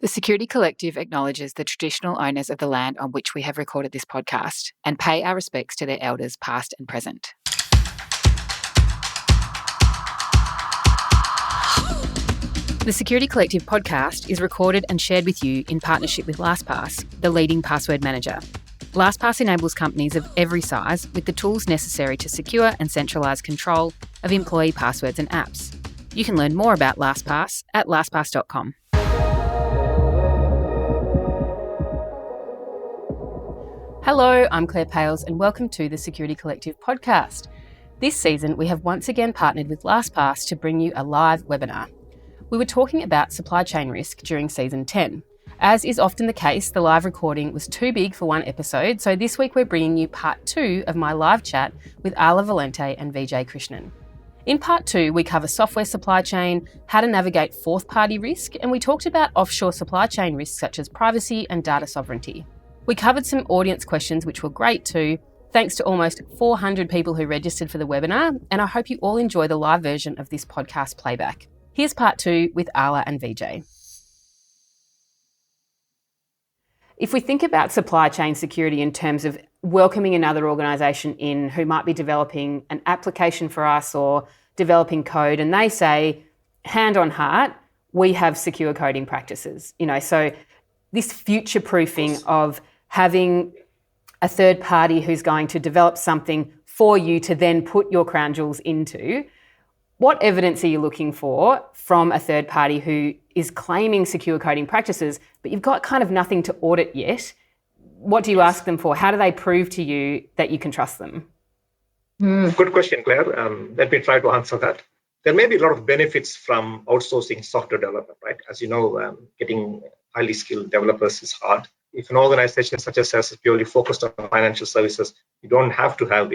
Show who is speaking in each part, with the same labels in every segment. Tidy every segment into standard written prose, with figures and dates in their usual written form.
Speaker 1: The Security Collective acknowledges the traditional owners of the land on which we have recorded this podcast and pay our respects to their elders past and present. The Security Collective podcast is recorded and shared with you in partnership with LastPass, the leading password manager. LastPass enables companies of every size with the tools necessary to secure and centralise control of employee passwords and apps. You can learn more about LastPass at lastpass.com. Hello, I'm Claire Pales and welcome to the Security Collective podcast. This season, we have once again partnered with LastPass to bring you a live webinar. We were talking about supply chain risk during season 10. As is often the case, the live recording was too big for one episode, so this week we're bringing you part 2 of my live chat with Alla Valente and Vijay Krishnan. In part 2, we cover software supply chain, how to navigate fourth-party risk, and we talked about offshore supply chain risks such as privacy and data sovereignty. We covered some audience questions, which were great too, thanks to almost 400 people who registered for the webinar, and I hope you all enjoy the live version of this podcast playback. Here's part 2 with Alla and Vijay. If we think about supply chain security in terms of welcoming another organisation in who might be developing an application for us or developing code, and they say, hand on heart, we have secure coding practices. So this future-proofing of having a third party who's going to develop something for you to then put your crown jewels into, what evidence are you looking for from a third party who is claiming secure coding practices, but you've got kind of nothing to audit yet? What do you ask them for? How do they prove to you that you can trust them?
Speaker 2: Good question, Claire. Let me try to answer that. There may be a lot of benefits from outsourcing software development, right? As you know, getting highly skilled developers is hard. If an organization such as us is purely focused on financial services, you don't have to have,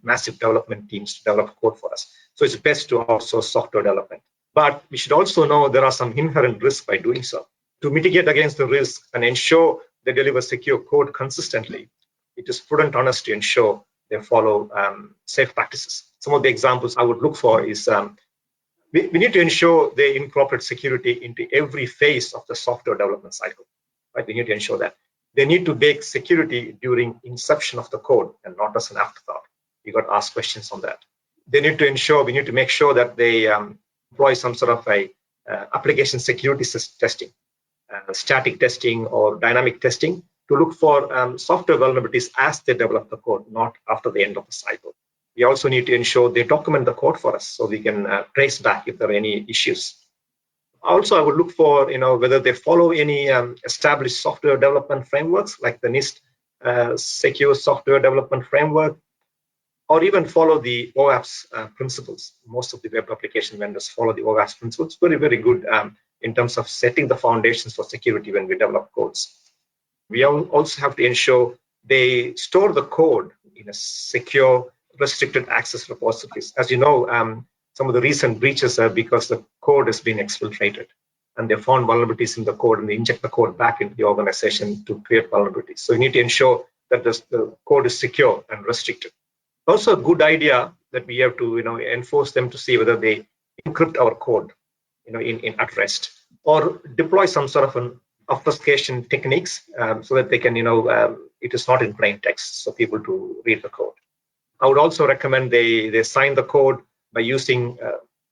Speaker 2: massive development teams to develop code for us. So it's best to outsource software development. But we should also know there are some inherent risks by doing so. To mitigate against the risk and ensure they deliver secure code consistently, it is prudent on us to ensure they follow safe practices. Some of the examples I would look for is we need to ensure they incorporate security into every phase of the software development cycle. Right? We need to ensure that. They need to bake security during inception of the code and not as an afterthought. You got to ask questions on that. We need to make sure that they employ some sort of a application security testing, static testing or dynamic testing to look for software vulnerabilities as they develop the code, not after the end of the cycle. We also need to ensure they document the code for us so we can trace back if there are any issues. Also, I would look for whether they follow any established software development frameworks like the NIST Secure Software Development Framework, or even follow the OAPS principles. Most of the web application vendors follow the OAPS principles. Very, very good in terms of setting the foundations for security when we develop codes. We also have to ensure they store the code in a secure, restricted access repositories. As you know, some of the recent breaches are because the code has been exfiltrated and they found vulnerabilities in the code and they inject the code back into the organization to create vulnerabilities. So you need to ensure that the code is secure and restricted. Also a good idea that we have to enforce them to see whether they encrypt our code in at rest or deploy some sort of an obfuscation techniques so that they can it is not in plain text so people to read the code. I would also recommend they sign the code by using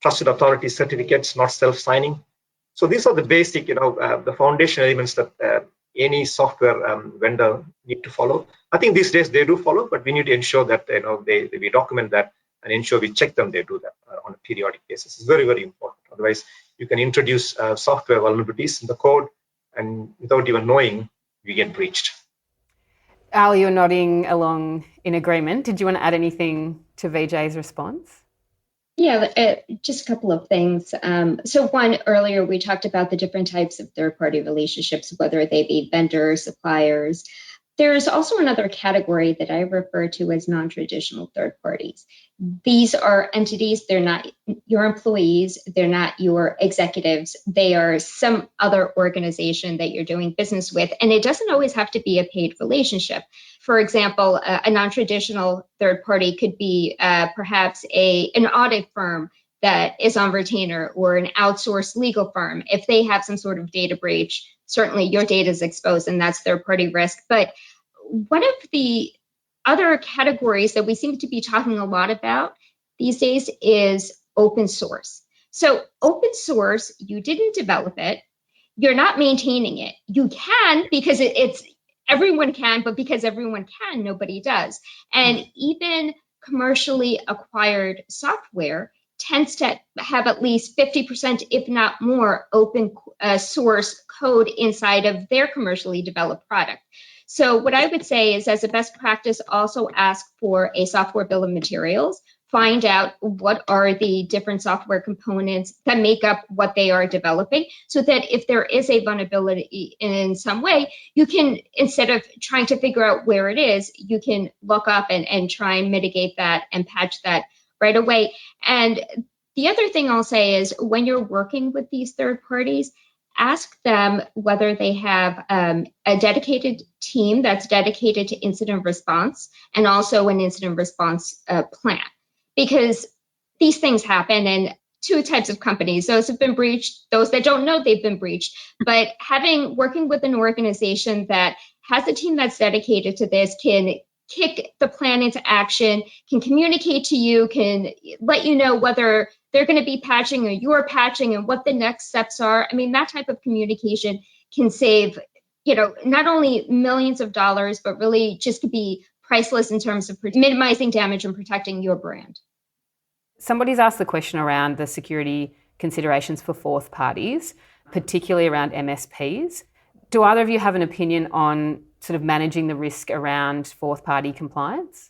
Speaker 2: trusted authority certificates, not self-signing. So these are the basic, the foundation elements that any software vendor need to follow. I think these days they do follow, but we need to ensure that we document that and ensure we check them. They do that on a periodic basis. It's very, very important. Otherwise, you can introduce software vulnerabilities in the code, and without even knowing, you get breached.
Speaker 1: Al, you're nodding along in agreement. Did you want to add anything to Vijay's response?
Speaker 3: Yeah, just a couple of things. So one, earlier we talked about the different types of third-party relationships, whether they be vendors, suppliers. There's also another category that I refer to as non-traditional third parties. These are entities, they're not your employees, they're not your executives, they are some other organization that you're doing business with, and it doesn't always have to be a paid relationship. For example, a non-traditional third party could be perhaps an audit firm that is on retainer, or an outsourced legal firm, if they have some sort of data breach, certainly your data is exposed and that's third-party risk. But one of the other categories that we seem to be talking a lot about these days is open source. So open source, you didn't develop it, you're not maintaining it. You can because it's everyone can, but because everyone can, nobody does. And even commercially acquired software tends to have at least 50%, if not more, open source code inside of their commercially developed product. So what I would say is, as a best practice, also ask for a software bill of materials. Find out what are the different software components that make up what they are developing, so that if there is a vulnerability in some way, you can, instead of trying to figure out where it is, you can look up and try and mitigate that and patch that right away. And the other thing I'll say is, when you're working with these third parties, ask them whether they have a dedicated team that's dedicated to incident response, and also an incident response plan. Because these things happen, and two types of companies: those have been breached, those that don't know they've been breached. But working with an organization that has a team that's dedicated to this, can kick the plan into action, can communicate to you, can let you know whether they're going to be patching or you're patching and what the next steps are. I mean, that type of communication can save, not only millions of dollars, but really just could be priceless in terms of minimizing damage and protecting your brand.
Speaker 1: Somebody's asked the question around the security considerations for fourth parties, particularly around MSPs. Do either of you have an opinion on sort of managing the risk around fourth party compliance?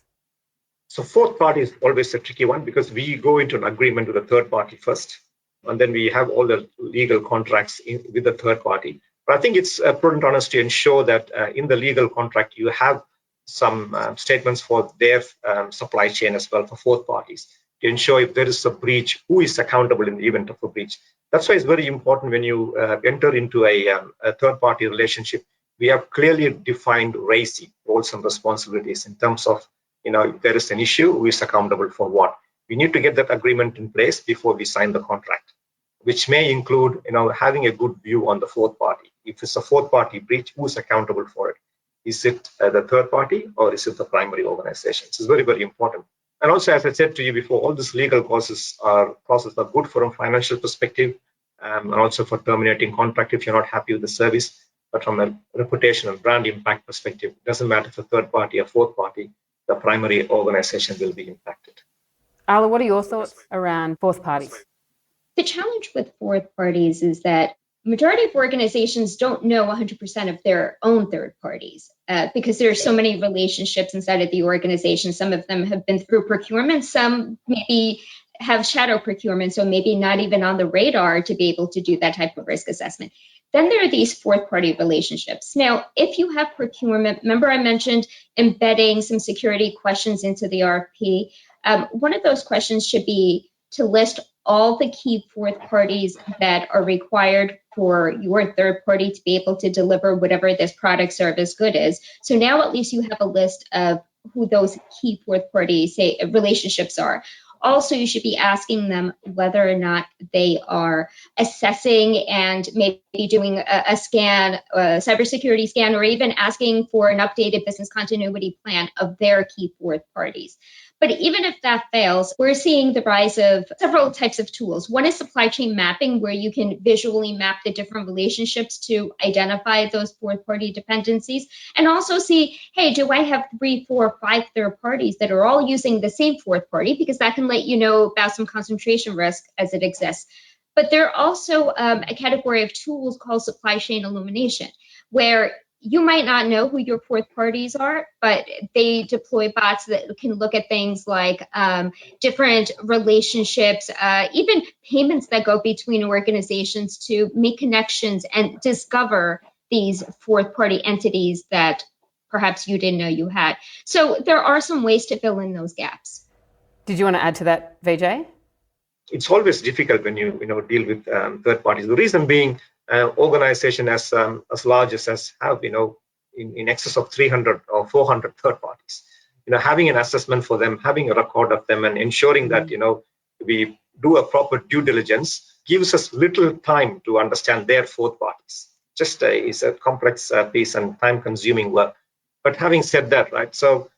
Speaker 2: So fourth party is always a tricky one, because we go into an agreement with a third party first, and then we have all the legal contracts with the third party. But I think it's prudent on us to ensure that in the legal contract, you have some statements for their supply chain as well, for fourth parties, to ensure if there is a breach, who is accountable in the event of a breach. That's why it's very important when you enter into a third-party relationship, we have clearly defined RACI, roles and responsibilities, in terms of, if there is an issue, who is accountable for what. We need to get that agreement in place before we sign the contract, which may include, having a good view on the fourth party. If it's a fourth-party breach, who is accountable for it? Is it the third party, or is it the primary organization? It's very, very important. And also, as I said to you before, all these legal processes are good from a financial perspective, and also for terminating contract if you're not happy with the service. But from a reputation and brand impact perspective, it doesn't matter if a third party or fourth party, the primary organization will be impacted.
Speaker 1: Alla, what are your thoughts around fourth parties?
Speaker 3: The challenge with fourth parties is that majority of organizations don't know 100% of their own third parties because there are so many relationships inside of the organization. Some of them have been through procurement, some maybe have shadow procurement, so maybe not even on the radar to be able to do that type of risk assessment. Then there are these fourth party relationships. Now, if you have procurement, remember I mentioned embedding some security questions into the RFP. One of those questions should be to list all the key fourth parties that are required for your third party to be able to deliver whatever this product, service, good is. So now at least you have a list of who those key fourth party relationships are. Also, you should be asking them whether or not they are assessing and maybe doing a scan, a cybersecurity scan, or even asking for an updated business continuity plan of their key fourth parties. But even if that fails, we're seeing the rise of several types of tools. One is supply chain mapping, where you can visually map the different relationships to identify those fourth party dependencies, and also see, hey, do I have 3, 4, 5 third parties that are all using the same fourth party? Because that can let you know about some concentration risk as it exists. But there are also a category of tools called supply chain illumination, where you might not know who your fourth parties are, but they deploy bots that can look at things like different relationships, even payments that go between organizations to make connections and discover these fourth party entities that perhaps you didn't know you had. So there are some ways to fill in those gaps.
Speaker 1: Did you want to add to that, Vijay?
Speaker 2: It's always difficult when you deal with third parties. The reason being, organization as large as us have in excess of 300 or 400 third parties. Having an assessment for them, having a record of them, and ensuring that we do a proper due diligence gives us little time to understand their fourth parties. Just is a complex piece and time-consuming work. But having said that, right, so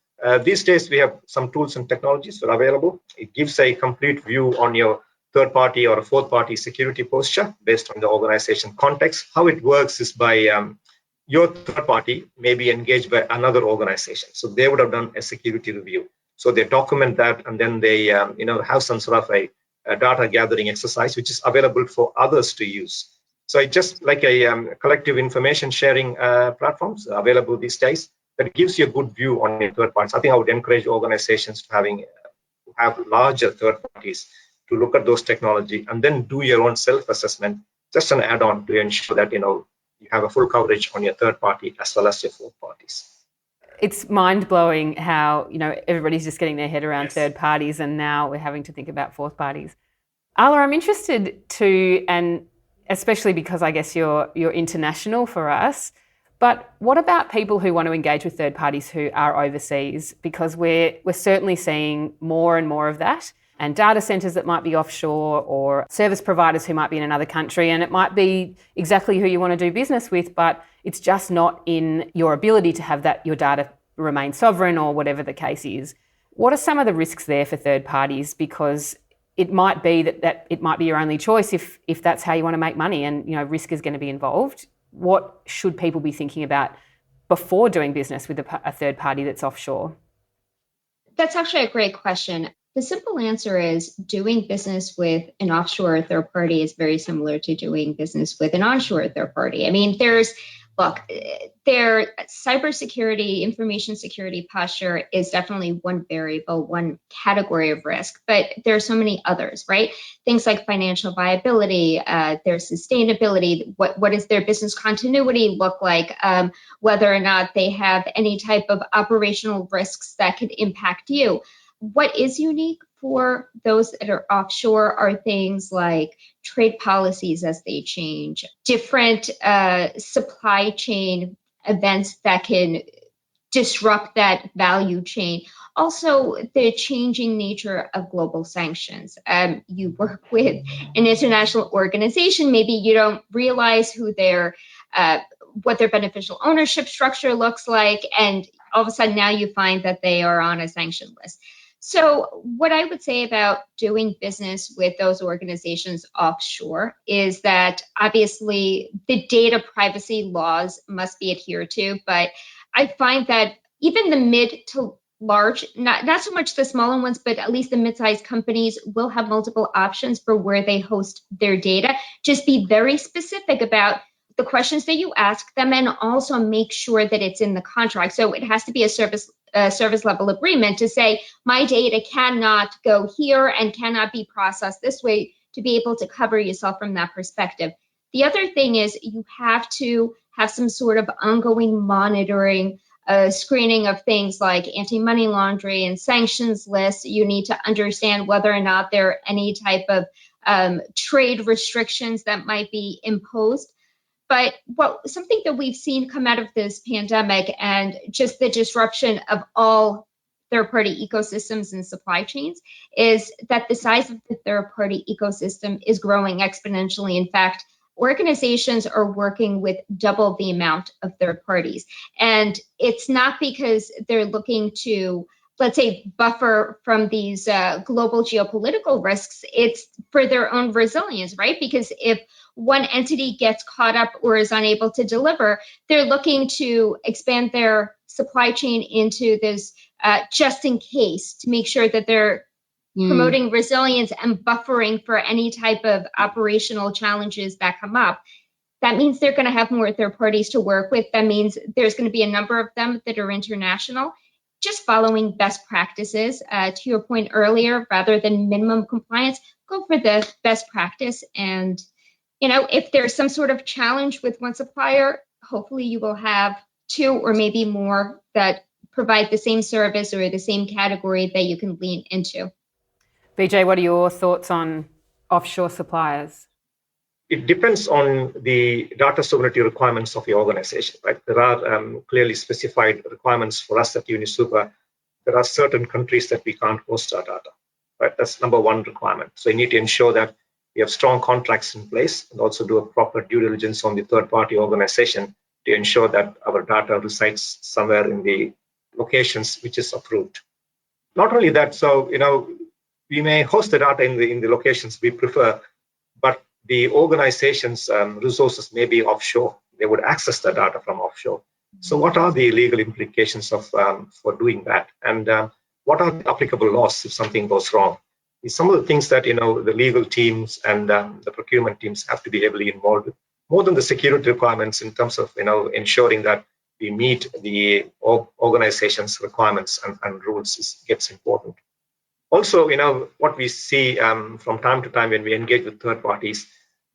Speaker 2: these days we have some tools and technologies that are available. It gives a complete view on your third party or a fourth party security posture based on the organization context. How it works is by your third party may be engaged by another organization. So they would have done a security review. So they document that, and then they have some sort of a data gathering exercise, which is available for others to use. So it's just like a collective information sharing platforms available these days that gives you a good view on your third parties. I think I would encourage organizations to have larger third parties to look at those technology and then do your own self-assessment, just an add-on to ensure that you have a full coverage on your third party as well as your fourth parties.
Speaker 1: It's mind-blowing how everybody's just getting their head around third parties, and now we're having to think about fourth parties. Alla, I'm interested too, and especially because I guess you're international for us, but what about people who want to engage with third parties who are overseas? Because we're certainly seeing more and more of that, and data centres that might be offshore, or service providers who might be in another country, and it might be exactly who you want to do business with, but it's just not in your ability to have that your data remain sovereign or whatever the case is. What are some of the risks there for third parties? Because it might be that it might be your only choice if that's how you want to make money, and risk is going to be involved. What should people be thinking about before doing business with a third party that's offshore?
Speaker 3: That's actually a great question. The simple answer is doing business with an offshore third party is very similar to doing business with an onshore third party. I mean, their cybersecurity, information security posture is definitely one variable, one category of risk, but there are so many others, right? Things like financial viability, their sustainability, what does their business continuity look like, whether or not they have any type of operational risks that could impact you. What is unique for those that are offshore are things like trade policies as they change, different supply chain events that can disrupt that value chain. Also, the changing nature of global sanctions. You work with an international organization, maybe you don't realize what their beneficial ownership structure looks like, and all of a sudden now you find that they are on a sanction list. So what I would say about doing business with those organizations offshore is that obviously the data privacy laws must be adhered to, but I find that even the mid to large, not so much the smaller ones, but at least the mid-sized companies will have multiple options for where they host their data. Just be very specific about the questions that you ask them, and also make sure that it's in the contract. So it has to be a service level agreement to say my data cannot go here and cannot be processed this way, to be able to cover yourself from that perspective. The other thing is you have to have some sort of ongoing monitoring, screening of things like anti-money laundering and sanctions lists. You need to understand whether or not there are any type of trade restrictions that might be imposed. But something that we've seen come out of this pandemic and just the disruption of all third-party ecosystems and supply chains is that the size of the third-party ecosystem is growing exponentially. In fact, organizations are working with double the amount of third parties. And it's not because they're looking to, let's say, buffer from these global geopolitical risks. It's for their own resilience, right? Because if one entity gets caught up or is unable to deliver, they're looking to expand their supply chain into this just in case, to make sure that they're promoting resilience and buffering for any type of operational challenges that come up. That means they're going to have more third parties to work with. That means there's going to be a number of them that are international. Just following best practices, to your point earlier, rather than minimum compliance, go for the best practice. And, if there's some sort of challenge with one supplier, hopefully you will have two or maybe more that provide the same service or the same category that you can lean into.
Speaker 1: Vijay, what are your thoughts on offshore suppliers?
Speaker 2: It depends on the data sovereignty requirements of the organization, right? There are clearly specified requirements for us at UniSuper. There are certain countries that we can't host our data. right? That's number one requirement. So you need to ensure that we have strong contracts in place and also do a proper due diligence on the third-party organization to ensure that our data resides somewhere in the locations which is approved. Not only that, so we may host the data in the locations we prefer, but the organization's resources may be offshore. They would access the data from offshore. So what are the legal implications of for doing that? And what are the applicable laws if something goes wrong? Some of the things that the legal teams and the procurement teams have to be heavily involved with, more than the security requirements in terms of ensuring that we meet the organization's requirements and rules gets important. Also, what we see from time to time when we engage with third parties,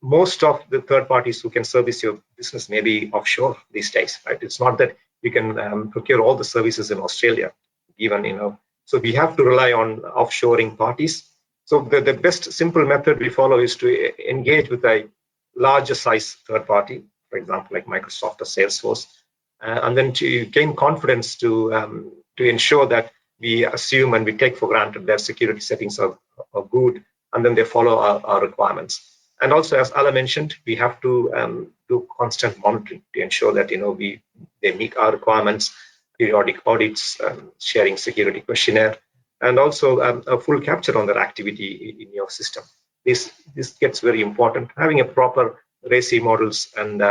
Speaker 2: most of the third parties who can service your business may be offshore these days, right? It's not that you can procure all the services in Australia, even, so we have to rely on offshoring parties. So the best simple method we follow is to engage with a larger size third party, for example, like Microsoft or Salesforce, and then to gain confidence to ensure that we assume and we take for granted their security settings are good, and then they follow our requirements. And also, as Alla mentioned, we have to do constant monitoring to ensure that they meet our requirements, periodic audits, sharing security questionnaire, and also a full capture on their activity in your system. This gets very important. Having a proper RACI models and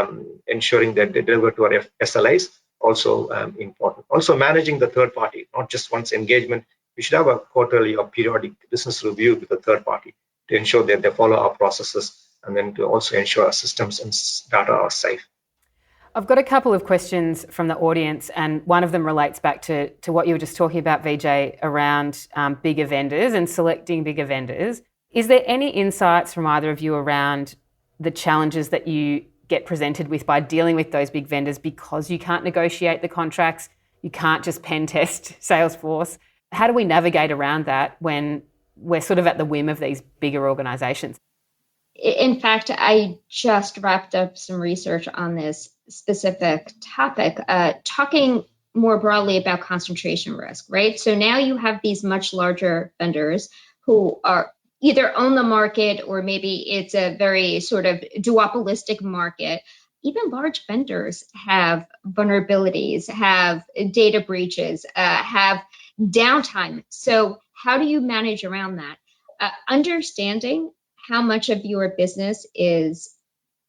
Speaker 2: ensuring that they deliver to our SLAs also important. Also managing the third party, not just once engagement. We should have a quarterly or periodic business review with the third party to ensure that they follow our processes and then to also ensure our systems and data are safe.
Speaker 1: I've got a couple of questions from the audience, and one of them relates back to what you were just talking about, Vijay, around bigger vendors and selecting bigger vendors. Is there any insights from either of you around the challenges that you get presented with by dealing with those big vendors because you can't negotiate the contracts, you can't just pen test Salesforce? How do we navigate around that when we're sort of at the whim of these bigger organizations?
Speaker 3: In fact, I just wrapped up some research on this specific topic, talking more broadly about concentration risk, right? So now you have these much larger vendors who are either own the market or maybe it's a very sort of duopolistic market. Even large vendors have vulnerabilities, have data breaches, have downtime. So how do you manage around that? Understanding how much of your business is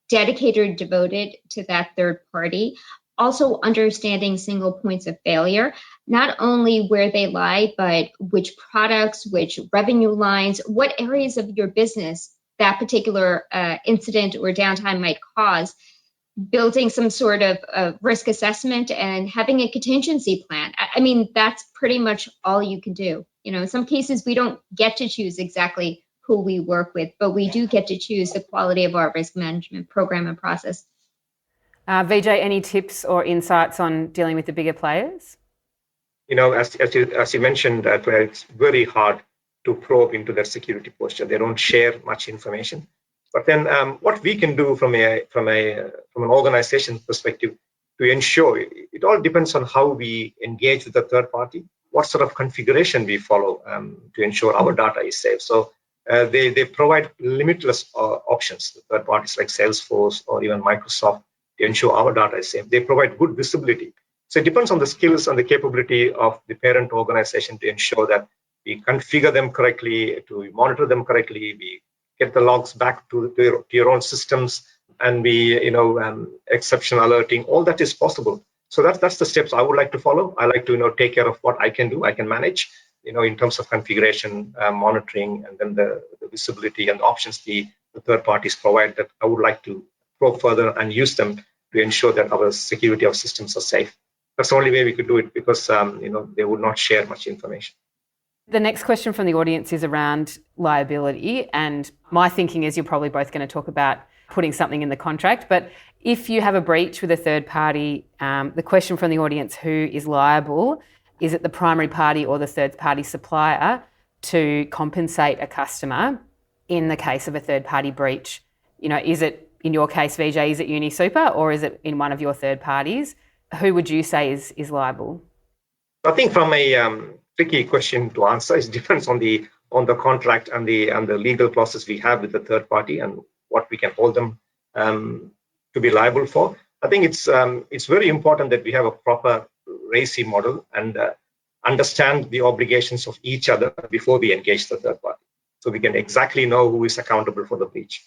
Speaker 3: dedicated or devoted to that third party. Also understanding single points of failure, not only where they lie, but which products, which revenue lines, what areas of your business that particular incident or downtime might cause. Building some sort of risk assessment and having a contingency plan. I mean, that's pretty much all you can do. In some cases, we don't get to choose exactly who we work with, but we do get to choose the quality of our risk management program and process.
Speaker 1: Vijay, any tips or insights on dealing with the bigger players?
Speaker 2: As you mentioned, it's very hard to probe into their security posture. They don't share much information. But then what we can do from an organization perspective to ensure, it all depends on how we engage with the third party, what sort of configuration we follow to ensure our data is safe. So they provide limitless options, the third parties like Salesforce or even Microsoft, to ensure our data is safe. They provide good visibility. So it depends on the skills and the capability of the parent organization to ensure that we configure them correctly, to monitor them correctly, we get the logs back to your own systems, and we, exception alerting. All that is possible. So that's the steps I would like to follow. I like to, take care of what I can do. I can manage, in terms of configuration, monitoring, and then the visibility and the options the third parties provide. That I would like to probe further and use them to ensure that our security of systems are safe. That's the only way we could do it because, they would not share much information.
Speaker 1: The next question from the audience is around liability, and my thinking is you're probably both going to talk about putting something in the contract, but if you have a breach with a third party, the question from the audience, who is liable? Is it the primary party or the third party supplier to compensate a customer in the case of a third party breach? Is it, in your case, Vijay, is it UniSuper or is it in one of your third parties? Who would you say is liable?
Speaker 2: I think from a tricky question to answer, it depends on the on the contract and the legal clauses we have with the third party and what we can hold them to be liable for. I think it's very important that we have a proper RACI model and understand the obligations of each other before we engage the third party, so we can exactly know who is accountable for the breach.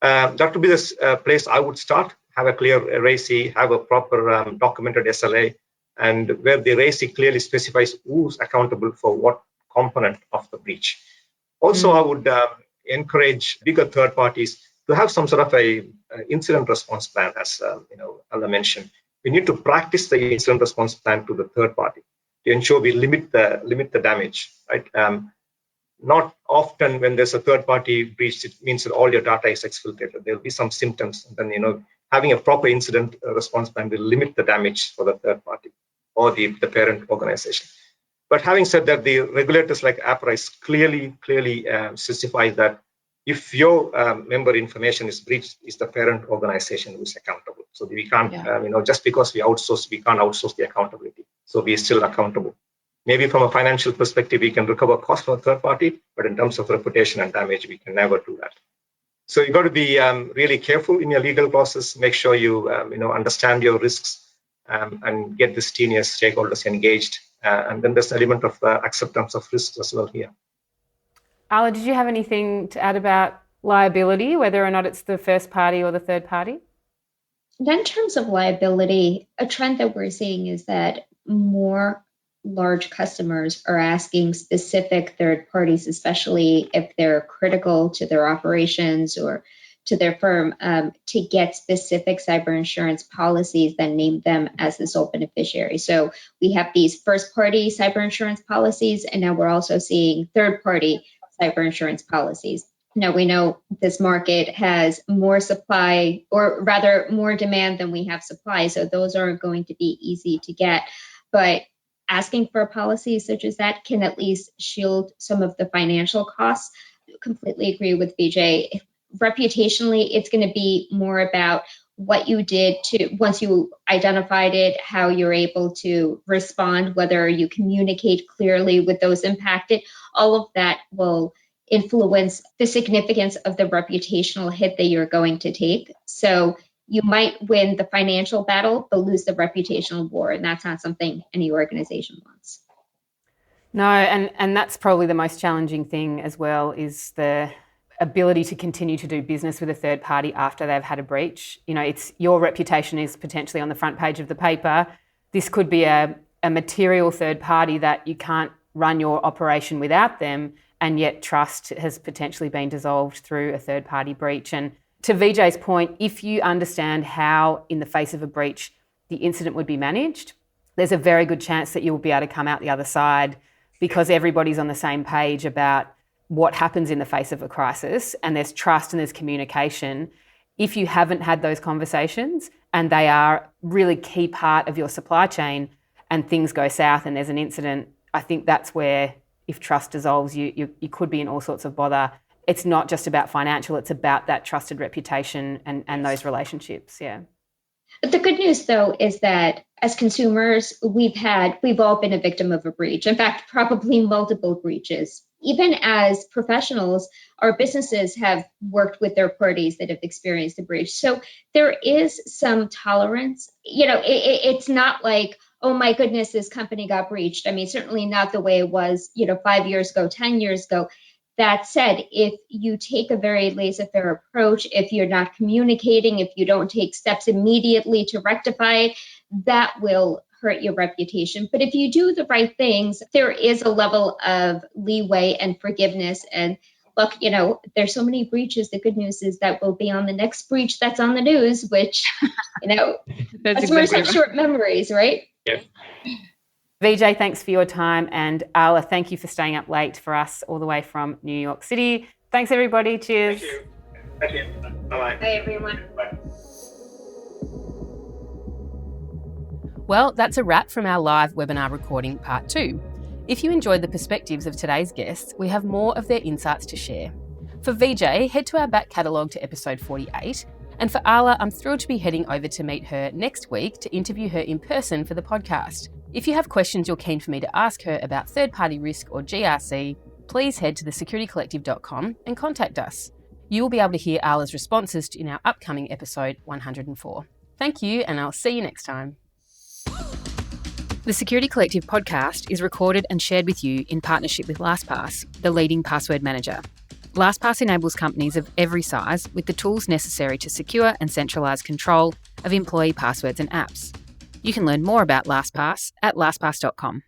Speaker 2: That would be the place I would start. Have a clear RACI, have a proper documented SLA, and where the RACI clearly specifies who's accountable for what component of the breach. Also, I would encourage bigger third parties to have some sort of a incident response plan, as Alla mentioned. We need to practice the incident response plan to the third party to ensure we limit the damage. Right? Not often when there's a third party breach, it means that all your data is exfiltrated. There'll be some symptoms, and then having a proper incident response plan will limit the damage for the third party or the parent organization. But having said that, the regulators like APRA clearly specify that if your member information is breached, it's the parent organization who is accountable. So we can't, just because we outsource, we can't outsource the accountability. So we are still accountable. Maybe from a financial perspective, we can recover costs from a third party, but in terms of reputation and damage, we can never do that. So you've got to be really careful in your legal clauses. Make sure you understand your risks and get the senior stakeholders engaged. And then there's an element of acceptance of risks as well here.
Speaker 1: Alla, did you have anything to add about liability, whether or not it's the first party or the third party?
Speaker 3: In terms of liability, a trend that we're seeing is that more large customers are asking specific third parties, especially if they're critical to their operations or to their firm, to get specific cyber insurance policies that name them as the sole beneficiary. So we have these first-party cyber insurance policies, and now we're also seeing third-party cyber insurance policies. Now, we know this market has more supply, or rather more demand than we have supply, so those aren't going to be easy to get. But asking for a policy such as that can at least shield some of the financial costs. I completely agree with Vijay. Reputationally, it's going to be more about what you did to, once you identified it, how you're able to respond, whether you communicate clearly with those impacted. All of that will influence the significance of the reputational hit that you're going to take. So you might win the financial battle, but lose the reputational war. And that's not something any organization wants.
Speaker 1: No, and that's probably the most challenging thing as well, is the ability to continue to do business with a third party after they've had a breach. It's your reputation is potentially on the front page of the paper. This could be a material third party that you can't run your operation without them, and yet trust has potentially been dissolved through a third party breach. And to Vijay's point, if you understand how, in the face of a breach, the incident would be managed, there's a very good chance that you'll be able to come out the other side, because everybody's on the same page about what happens in the face of a crisis, and there's trust and there's communication. If you haven't had those conversations, and they are really key part of your supply chain, and things go south and there's an incident, I think that's where, if trust dissolves, you could be in all sorts of bother. It's not just about financial, it's about that trusted reputation and those relationships, yeah.
Speaker 3: But the good news, though, is that as consumers, we've all been a victim of a breach. In fact, probably multiple breaches. Even as professionals, our businesses have worked with third parties that have experienced a breach. So there is some tolerance. It's not like, oh my goodness, this company got breached. I mean, certainly not the way it was, 5 years ago, 10 years ago. That said, if you take a very laissez-faire approach, if you're not communicating, if you don't take steps immediately to rectify it, that will hurt your reputation. But if you do the right things, there is a level of leeway and forgiveness. And look, there's so many breaches. The good news is that we'll be on the next breach that's on the news, which, that's where such short memories, right?
Speaker 2: Yeah.
Speaker 1: Vijay, thanks for your time. And Alla, thank you for staying up late for us all the way from New York City. Thanks, everybody. Cheers.
Speaker 2: Thank you. Bye-bye.
Speaker 3: Bye, everyone.
Speaker 2: Bye.
Speaker 1: Well, that's a wrap from our live webinar recording part 2. If you enjoyed the perspectives of today's guests, we have more of their insights to share. For Vijay, head to our back catalogue to episode 48. And for Alla, I'm thrilled to be heading over to meet her next week to interview her in person for the podcast. If you have questions you're keen for me to ask her about third-party risk or GRC, please head to thesecuritycollective.com and contact us. You will be able to hear Alla's responses in our upcoming episode 104. Thank you, and I'll see you next time. The Security Collective podcast is recorded and shared with you in partnership with LastPass, the leading password manager. LastPass enables companies of every size with the tools necessary to secure and centralise control of employee passwords and apps. You can learn more about LastPass at lastpass.com.